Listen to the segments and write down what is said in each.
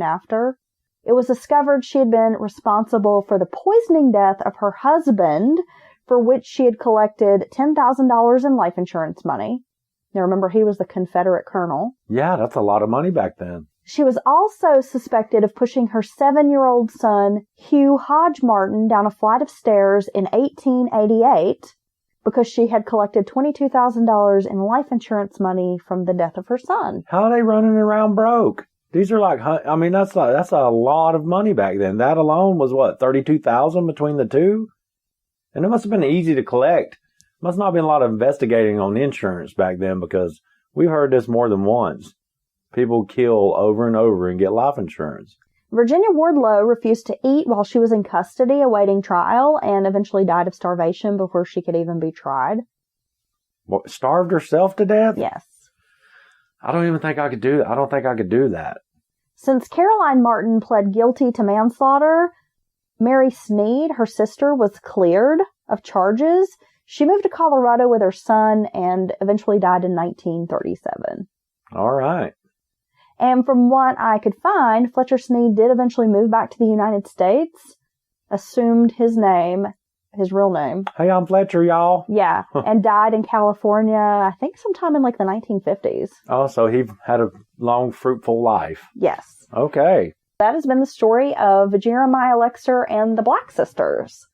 after. It was discovered she had been responsible for the poisoning death of her husband, for which she had collected $10,000 in life insurance money. Now remember, he was the Confederate colonel. Yeah, that's a lot of money back then. She was also suspected of pushing her 7-year-old son, Hugh Hodge Martin, down a flight of stairs in 1888 because she had collected $22,000 in life insurance money from the death of her son. How are they running around broke? These are like, I mean, that's a lot of money back then. That alone was what, $32,000 between the two? And it must have been easy to collect. Must not have been a lot of investigating on insurance back then, because we've heard this more than once. People kill over and over and get life insurance. Virginia Wardlow refused to eat while she was in custody awaiting trial and eventually died of starvation before she could even be tried. What, starved herself to death? Yes. I don't even think I could do that. I don't think I could do that. Since Caroline Martin pled guilty to manslaughter, Mary Sneed, her sister, was cleared of charges. She moved to Colorado with her son and eventually died in 1937. All right. And from what I could find, Fletcher Sneed did eventually move back to the United States, assumed his name, his real name. Hey, I'm Fletcher, y'all. Yeah, and died in California, I think sometime in like the 1950s. Oh, so he had a long, fruitful life. Yes. Okay. That has been the story of Jeremiah Lexer and the Black Sisters.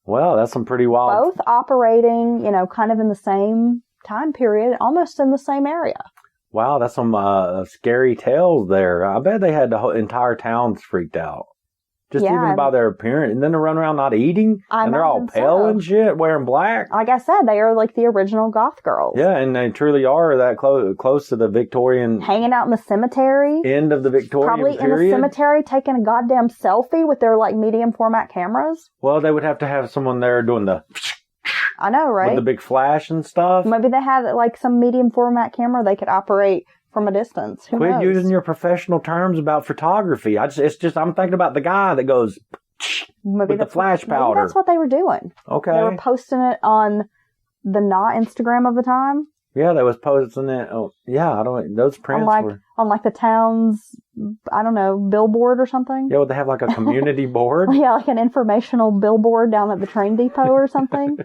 Well, that's some pretty wild. Both operating, kind of in the same time period, almost in the same area. Wow, that's some scary tales there. I bet they had the whole entire towns freaked out. Just even by their appearance. And then they run around not eating. And they're all pale and shit, wearing black. Like I said, they are like the original goth girls. Yeah, and they truly are that close to the Victorian... Hanging out in the cemetery. End of the Victorian Probably period. In a cemetery taking a goddamn selfie with their like medium format cameras. Well, they would have to have someone there doing the... I know, right? With the big flash and stuff. Maybe they had like some medium format camera they could operate from a distance. Who knows? Quit using your professional terms about photography. I'm thinking about the guy that goes with the flash powder. Maybe that's what they were doing. Okay. They were posting it on the not Instagram of the time. Yeah, they was posting it. Oh, yeah, those prints were on like the town's, I don't know, billboard or something. Yeah, would they have like a community board? Yeah, like an informational billboard down at the train depot or something.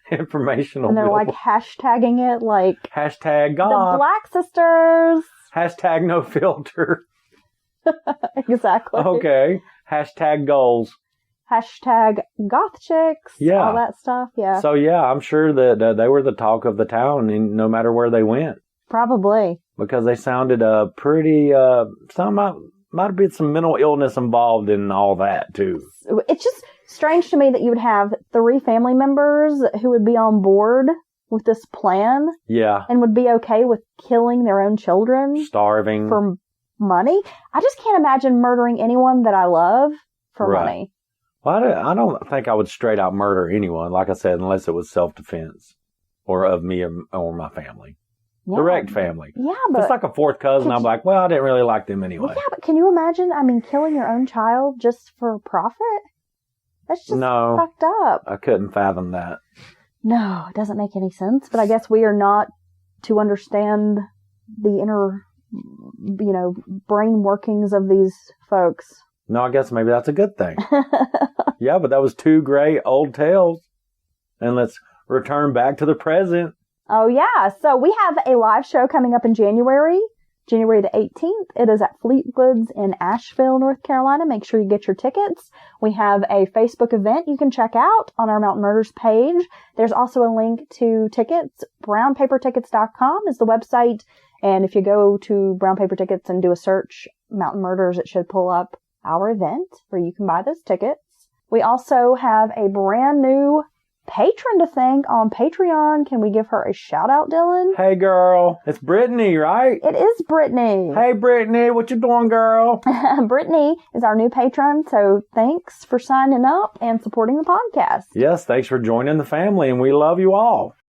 Informational. And they're like hashtagging it like hashtag goth. The Black Sisters. Hashtag no filter. Exactly. Okay. Hashtag goals. Hashtag goth chicks. Yeah. All that stuff. Yeah. So yeah, I'm sure that they were the talk of the town, and no matter where they went. Probably. Because they sounded pretty. Some might have been some mental illness involved in all that too. It's just strange to me that you would have 3 family members who would be on board with this plan. Yeah. And would be okay with killing their own children. Starving. For money. I just can't imagine murdering anyone that I love for money. Well, I don't think I would straight out murder anyone, like I said, unless it was self-defense or of me or my family. Yeah. Direct family. Yeah, but... It's like a fourth cousin. I'm like, well, I didn't really like them anyway. Well, yeah, but can you imagine, killing your own child just for profit? That's just fucked up. I couldn't fathom that. No, it doesn't make any sense. But I guess we are not to understand the inner, brain workings of these folks. No, I guess maybe that's a good thing. Yeah, but that was 2 great old tales. And let's return back to the present. Oh, yeah. So we have a live show coming up in January the 18th. It is at Fleetwood's in Asheville, North Carolina. Make sure you get your tickets. We have a Facebook event you can check out on our Mountain Murders page. There's also a link to tickets. brownpapertickets.com is the website. And if you go to Brown Paper Tickets and do a search, Mountain Murders, it should pull up our event where you can buy those tickets. We also have a brand new patron to thank on Patreon. Can we give her a shout out, Dylan? Hey girl, it's Brittany, right? It is Brittany. Hey Brittany, what you doing, girl? Brittany is our new patron, so thanks for signing up and supporting the podcast. Yes, thanks for joining the family, and we love you all.